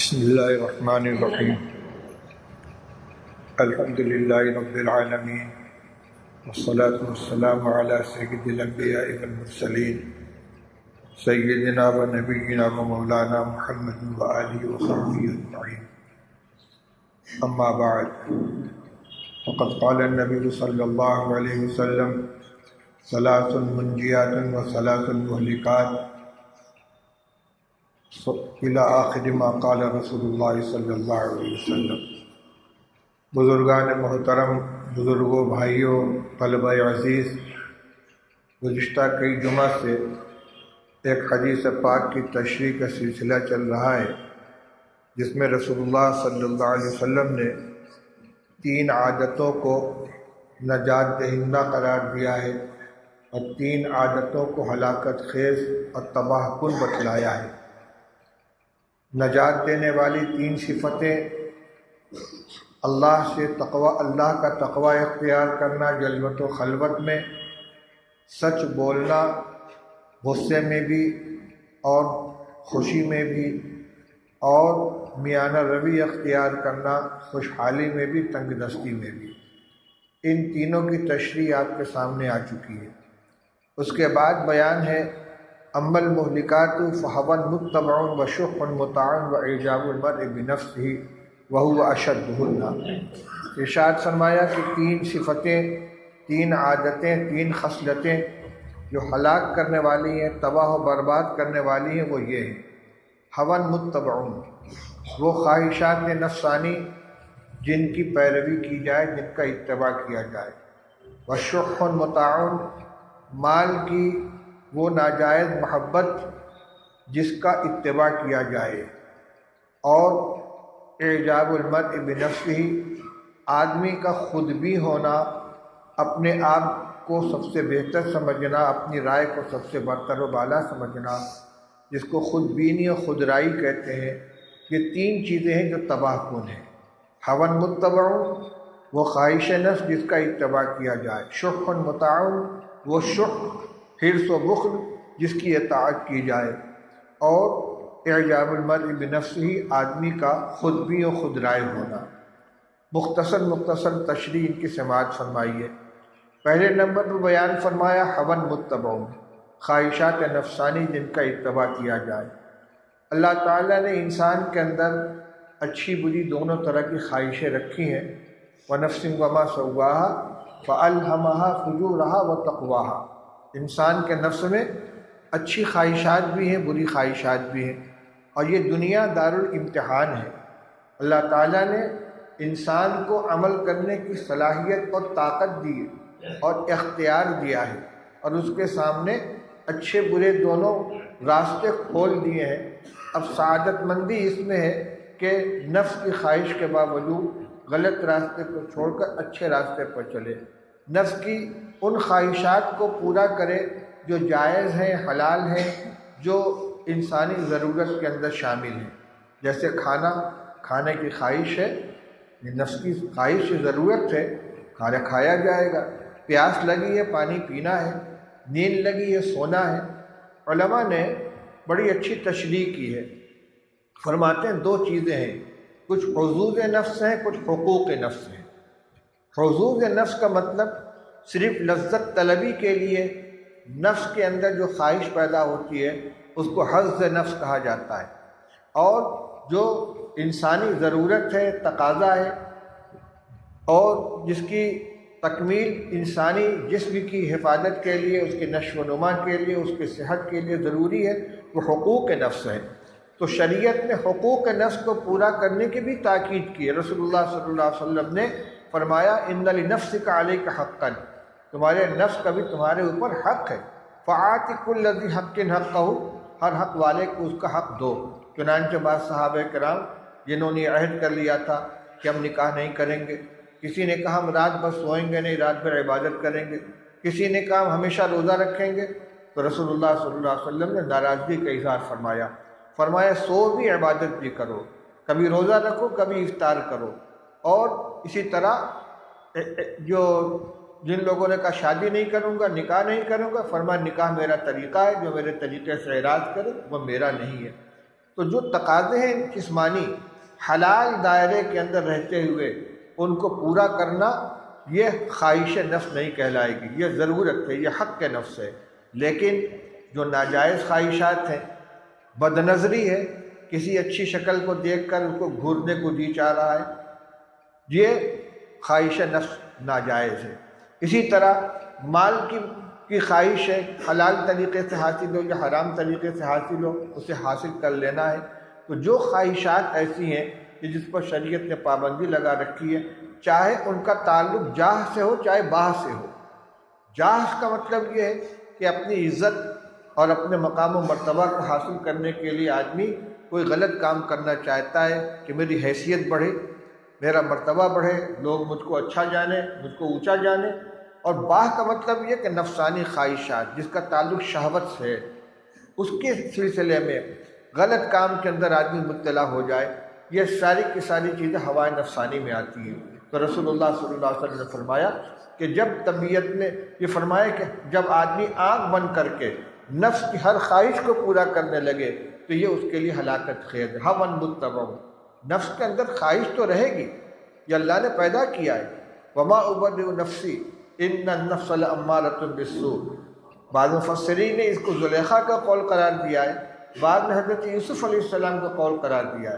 بسم اللہ الرحمن الرحیم الحمد للہ رب العالمین والصلاة والسلام علی سید الانبیاء والمرسلین سیدنا و نبینا و مولانا محمد و آلہ و صحبہ اجمعین اما بعد فقد قال النبی صلی اللہ علیہ وسلم ثلاث منجیات و ثلاث مہلکات الى آخر ما قال رسول اللہ صلی اللہ علیہ وسلم۔ بزرگان محترم، بزرگوں، بھائیوں، طلبہ عزیز، گزشتہ کئی جمعہ سے ایک حدیث پاک کی تشریح کا سلسلہ چل رہا ہے، جس میں رسول اللہ صلی اللہ علیہ وسلم نے 3 عادتوں کو نجات دہندہ قرار دیا ہے اور 3 عادتوں کو ہلاکت خیز اور تباہ کن بتلایا ہے۔ نجات دینے والی 3 صفتیں: اللہ سے تقوی، اللہ کا تقوی اختیار کرنا جلوت و خلوت میں، سچ بولنا غصے میں بھی اور خوشی میں بھی، اور میانہ روی اختیار کرنا خوشحالی میں بھی تنگ دستی میں بھی۔ ان تینوں کی تشریح آپ کے سامنے آ چکی ہے۔ اس کے بعد بیان ہے اما المہلکات فہوى متبع وشح مطاع واعجاب المرء بنفسه وهو اشدهن۔ ارشاد فرمایا کہ 3 صفتیں، 3 عادتیں، 3 خصلتیں جو ہلاک کرنے والی ہیں، تباہ و برباد کرنے والی ہیں، وہ یہ ہیں: ہوا متبع، وہ خواہشات نفسانی جن کی پیروی کی جائے، جن کا اتباع کیا جائے، وشح مطاع، مال کی وہ ناجائز محبت جس کا اتباع کیا جائے، اور اعجاب المرء بنفسہ، آدمی کا خود بھی ہونا، اپنے آپ کو سب سے بہتر سمجھنا، اپنی رائے کو سب سے برتر و بالا سمجھنا، جس کو خود بینی اور خود رائی کہتے ہیں۔ یہ 3 چیزیں ہیں جو تباہ کن ہیں۔ ہوا متبع، وہ خواہش نفس جس کا اتباع کیا جائے، شح مطاع، وہ شح، حرص و بخل جس کی اطاعت کی جائے، اور اعجاب المرء بنفسہ، آدمی کا خود بھی و خود رائے ہونا۔ مختصر تشریح ان کی سماعت فرمائیے۔ پہلے نمبر پر بیان فرمایا ہوا متبع، خواہشات نفسانی جن کا اتباع کیا جائے۔ اللہ تعالیٰ نے انسان کے اندر اچھی بری دونوں طرح کی خواہشیں رکھی ہیں۔ وَنَفْسٍ وَمَا سَوَّاهَا فَأَلْهَمَهَا فُجُورَهَا وَتَقْوَاهَا۔ انسان کے نفس میں اچھی خواہشات بھی ہیں، بری خواہشات بھی ہیں، اور یہ دنیا دارالامتحان ہے۔ اللہ تعالیٰ نے انسان کو عمل کرنے کی صلاحیت اور طاقت دی اور اختیار دیا ہے، اور اس کے سامنے اچھے برے دونوں راستے کھول دیے ہیں۔ اب سعادت مندی اس میں ہے کہ نفس کی خواہش کے باوجود غلط راستے کو چھوڑ کر اچھے راستے پر چلے، نفس کی ان خواہشات کو پورا کرے جو جائز ہیں، حلال ہیں، جو انسانی ضرورت کے اندر شامل ہیں۔ جیسے کھانے کی خواہش ہے، یہ نفس کی خواہش ضرورت ہے، کھانا کھایا جائے گا۔ پیاس لگی ہے، پانی پینا ہے۔ نیند لگی ہے، سونا ہے۔ علماء نے بڑی اچھی تشریح کی ہے، فرماتے ہیں 2 چیزیں ہیں، کچھ حظوظ نفس ہیں، کچھ حقوق نفس ہیں۔ حظوظ نفس کا مطلب صرف لذت طلبی کے لیے نفس کے اندر جو خواہش پیدا ہوتی ہے اس کو حظ نفس کہا جاتا ہے، اور جو انسانی ضرورت ہے، تقاضا ہے، اور جس کی تکمیل انسانی جسم کی حفاظت کے لیے، اس کے نشو و نما کے لیے، اس کے صحت کے لیے ضروری ہے، وہ حقوق نفس ہے۔ تو شریعت نے حقوق نفس کو پورا کرنے کی بھی تاکید کی ہے۔ رسول اللہ صلی اللہ علیہ وسلم نے فرمایا ان لنفسک علیک حقا، تمہارے نفس کا بھی تمہارے اوپر حق ہے۔ فآت کل ذی حق حقہ، ہر حق والے کو اس کا حق دو۔ چنانچہ بعض صحابہ کرام جنہوں نے عہد کر لیا تھا کہ ہم نکاح نہیں کریں گے، کسی نے کہا ہم رات بھر سوئیں گے نہیں، رات بھر عبادت کریں گے، کسی نے کہا ہم ہمیشہ روزہ رکھیں گے، تو رسول اللہ صلی اللہ علیہ وسلم نے ناراضگی کا اظہار فرمایا سو بھی عبادت بھی کرو، کبھی روزہ رکھو، کبھی افطار کرو۔ اور اسی طرح جن لوگوں نے کہا شادی نہیں کروں گا، نکاح نہیں کروں گا، فرمایا نکاح میرا طریقہ ہے، جو میرے طریقے سے اعراض کرے وہ میرا نہیں ہے۔ تو جو تقاضے ہیں جسمانی حلال دائرے کے اندر رہتے ہوئے ان کو پورا کرنا، یہ خواہش نفس نہیں کہلائے گی، یہ ضرورت ہے، یہ حق کے نفس ہے۔ لیکن جو ناجائز خواہشات ہیں، بد نظری ہے، کسی اچھی شکل کو دیکھ کر اس کو گھورنے کو جی چاہ رہا ہے، یہ خواہش نفس ناجائز ہے۔ اسی طرح مال کی خواہش ہے، حلال طریقے سے حاصل ہو یا حرام طریقے سے حاصل ہو، اسے حاصل کر لینا ہے۔ تو جو خواہشات ایسی ہیں کہ جس پر شریعت نے پابندی لگا رکھی ہے، چاہے ان کا تعلق جاہ سے ہو چاہے باہ سے ہو۔ جاہ کا مطلب یہ ہے کہ اپنی عزت اور اپنے مقام و مرتبہ کو حاصل کرنے کے لیے آدمی کوئی غلط کام کرنا چاہتا ہے کہ میری حیثیت بڑھے، میرا مرتبہ بڑھے، لوگ مجھ کو اچھا جانیں، مجھ کو اونچا جانیں۔ اور باہ کا مطلب یہ کہ نفسانی خواہشات جس کا تعلق شہوت سے ہے، اس کے سلسلے میں غلط کام کے اندر آدمی مبتلا ہو جائے، یہ ساری کی ساری چیزیں ہوائے نفسانی میں آتی ہیں۔ تو رسول اللہ صلی اللہ علیہ وسلم نے فرمایا کہ جب طبیعت نے یہ فرمایا کہ جب آدمی آنکھ بند کر کے نفس کی ہر خواہش کو پورا کرنے لگے تو یہ اس کے لیے ہلاکت خیز ہے۔ ہوا متبع، نفس کے اندر خواہش تو رہے گی، یہ اللہ نے پیدا کیا ہے۔ وما ابرئ نفسی ان النفس لامارۃ بالسوء، بعض مفسرین نے اس کو زلیخا کا قول قرار دیا ہے، بعد میں حضرت یوسف علیہ السلام کا قول قرار دیا ہے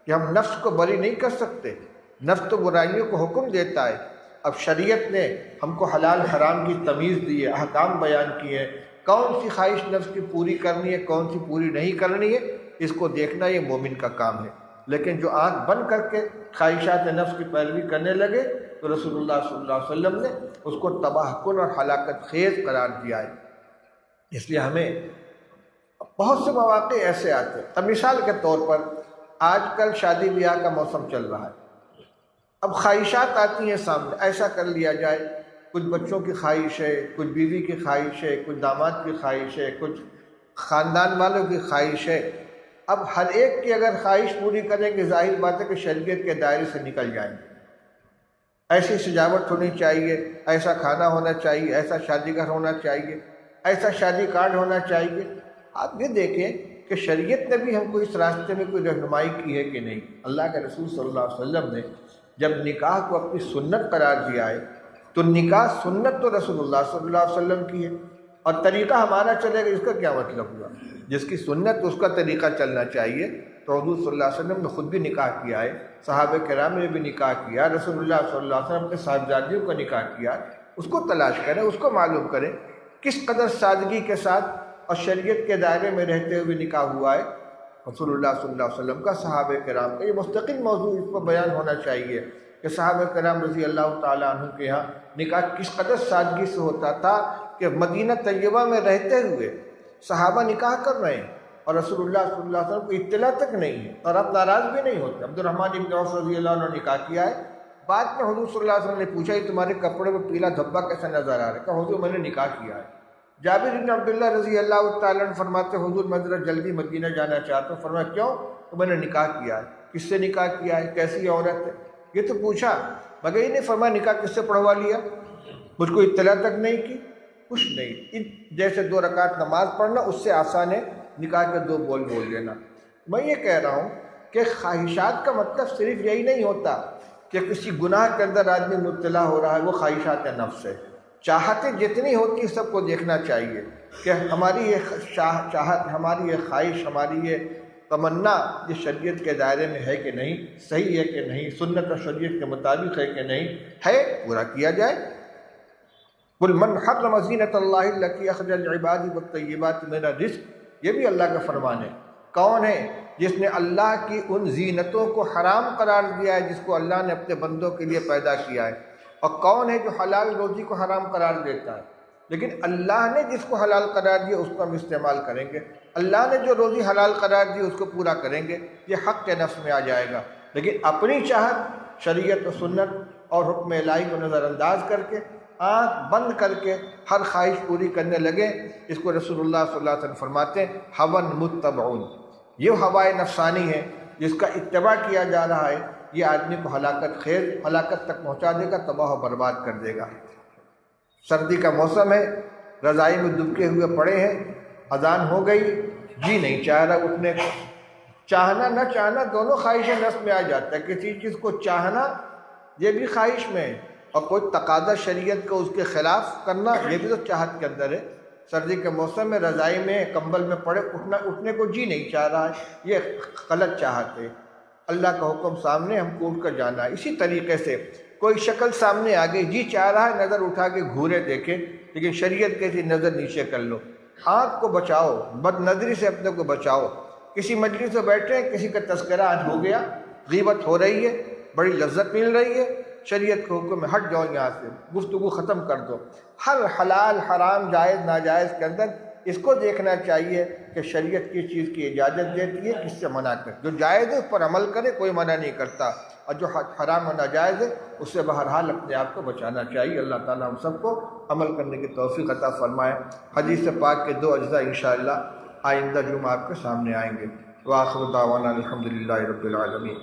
کہ ہم نفس کو بری نہیں کر سکتے، نفس تو برائیوں کو حکم دیتا ہے۔ اب شریعت نے ہم کو حلال حرام کی تمیز دی ہے، احکام بیان کیے ہیں، کون سی خواہش نفس کی پوری کرنی ہے، کون سی پوری نہیں کرنی ہے، اس کو دیکھنا یہ مومن کا کام ہے۔ لیکن جو آنکھ بند کر کے خواہشات نفس کی پیروی کرنے لگے تو رسول اللہ صلی اللہ علیہ وسلم نے اس کو تباہ کن اور ہلاکت خیز قرار دیا ہے۔ اس لیے ہمیں بہت سے مواقع ایسے آتے ہیں۔ اب مثال کے طور پر آج کل شادی بیاہ کا موسم چل رہا ہے، اب خواہشات آتی ہیں سامنے، ایسا کر لیا جائے، کچھ بچوں کی خواہش ہے، کچھ بیوی کی خواہش ہے، کچھ داماد کی خواہش ہے، کچھ خاندان والوں کی خواہش ہے۔ اب ہر ایک کی اگر خواہش پوری کریں گے، ظاہر بات ہے کہ شریعت کے دائرے سے نکل جائیں گے۔ ایسی سجاوٹ ہونی چاہیے، ایسا کھانا ہونا چاہیے، ایسا شادی گھر ہونا چاہیے، ایسا شادی کارڈ ہونا چاہیے۔ آپ یہ دیکھیں کہ شریعت نے بھی ہم کو اس راستے میں کوئی رہنمائی کی ہے کہ نہیں۔ اللہ کے رسول صلی اللہ علیہ وسلم نے جب نکاح کو اپنی سنت قرار دیا ہے تو نکاح سنت تو رسول اللہ صلی اللہ علیہ وسلم کی ہے، اور طریقہ ہمارا چلے گا، اس کا کیا مطلب ہوا؟ جس کی سنت اس کا طریقہ چلنا چاہیے۔ تو حضور صلی اللہ علیہ وسلم نے خود بھی نکاح کیا ہے، صحابہ کرام نے بھی نکاح کیا، رسول اللہ صلی اللہ علیہ وسلم کے صاحبزادیوں کا نکاح کیا۔ اس کو تلاش کریں، اس کو معلوم کریں کس قدر سادگی کے ساتھ اور شریعت کے دائرے میں رہتے ہوئے نکاح ہوا ہے رسول اللہ صلی اللہ علیہ وسلم کا، صحابہ کرام کا۔ یہ مستقل موضوع اس پر بیان ہونا چاہیے کہ صحابہ کرام رضی اللہ تعالیٰ عنہ کے یہاں نکاح کس قدر سادگی سے ہوتا تھا کہ مدینہ طیبہ میں رہتے ہوئے صحابہ نکاح کر رہے ہیں اور رسول اللہ صلی اللہ علیہ وسلم کو اطلاع تک نہیں ہے، اور اب ناراض بھی نہیں ہوتے۔ عبد الرحمن بن عوف رضی اللہ عنہ نے نکاح کیا ہے، بعد میں حضور صلی اللہ علیہ وسلم نے پوچھا یہ تمہارے کپڑے میں پیلا دھبا کیسا نظر آ رہا ہے؟ کہا حضور میں نے نکاح کیا ہے۔ جابر بن عبداللہ رضی اللہ تعالیٰ عنہ فرماتے حضور میں ذرا جلدی مدینہ جانا چاہتا ہوں۔ فرمایا کیوں؟ تو میں نے نکاح کیا ہے۔ کس سے نکاح کیا ہے؟ کیسی عورت ہے؟ یہ تو پوچھا، مگر یہ نہیں فرمایا نکاح کس سے پڑھوا لیا، مجھ کو اطلاع تک نہیں کی، کچھ نہیں۔ جیسے 2 رکعت نماز پڑھنا اس سے آسان ہے نکاح کے 2 بول بول دینا۔ میں یہ کہہ رہا ہوں کہ خواہشات کا مطلب صرف یہی نہیں ہوتا کہ کسی گناہ کے اندر آدمی مبتلا ہو رہا ہے، وہ خواہشات نفس ہے۔ چاہتیں جتنی ہوتی سب کو دیکھنا چاہیے کہ ہماری یہ چاہت، ہماری یہ خواہش، ہماری یہ تمنا یہ شریعت کے دائرے میں ہے کہ نہیں، صحیح ہے کہ نہیں، سنت اور شریعت کے مطابق ہے کہ نہیں، ہے پورا کیا جائے۔ قل من حرم زینۃ اللہ التی اخرج لعبادہ والطیبات من الرزق، یہ بھی اللہ کا فرمان ہے۔ کون ہے جس نے اللہ کی ان زینتوں کو حرام قرار دیا ہے جس کو اللہ نے اپنے بندوں کے لیے پیدا کیا ہے، اور کون ہے جو حلال روزی کو حرام قرار دیتا ہے؟ لیکن اللہ نے جس کو حلال قرار دیا اس کو ہم استعمال کریں گے، اللہ نے جو روزی حلال قرار دی اس کو پورا کریں گے، یہ حق کے نفس میں آ جائے گا۔ لیکن اپنی چاہت، شریعت و سنت اور حکم الہی کو نظر انداز کر کے، آنکھ بند کر کے ہر خواہش پوری کرنے لگے، اس کو رسول اللہ صلی اللہ علیہ وسلم فرماتے ہیں ہوا متبعون، یہ ہوائے نفسانی ہے جس کا اتباع کیا جا رہا ہے، یہ آدمی کو ہلاکت تک پہنچا دے گا، تباہ و برباد کر دے گا۔ سردی کا موسم ہے، رضائی میں دبکے ہوئے پڑے ہیں، اذان ہو گئی، جی نہیں چاہ رہا اٹھنے کو، چاہنا نہ چاہنا دونوں خواہش نفس میں آ جاتا ہے. کسی چیز کو چاہنا یہ بھی خواہش میں ہے، اور کوئی تقاضا شریعت کو اس کے خلاف کرنا یہ بھی تو چاہت کے اندر ہے. سردی کے موسم میں رضائی میں کمبل میں پڑے اٹھنے کو جی نہیں چاہ رہا ہے، یہ غلط چاہت ہے. اللہ کا حکم سامنے ہم کو اٹھ کر جانا ہے. اسی طریقے سے کوئی شکل سامنے آ گئی، جی چاہ رہا ہے نظر اٹھا کے گھورے دیکھے، لیکن شریعت کہتی نظر نیچے کر لو. آنکھ کو بچاؤ، بد نظری سے اپنے کو بچاؤ. کسی مجلس میں بیٹھے ہیں، کسی کا تذکرہ آج ہو گیا، غیبت ہو رہی ہے، بڑی لذت مل رہی ہے، شریعت کے حکم میں ہٹ جاؤ، یہاں سے گفتگو ختم کر دو. ہر حلال حرام جائز ناجائز کے اندر اس کو دیکھنا چاہیے کہ شریعت کس چیز کی اجازت دیتی ہے، کس سے منع کرے. جو جائز ہے اس پر عمل کرے، کوئی منع نہیں کرتا، اور جو حرام و ناجائز ہے اس سے بہرحال اپنے آپ کو بچانا چاہیے. اللہ تعالی ہم سب کو عمل کرنے کی توفیق عطا فرمائے. حدیث پاک کے 2 اجزاء انشاءاللہ آئندہ جمعہ آپ کے سامنے آئیں گے. وآخر دعوانا الحمدللہ رب العالمین.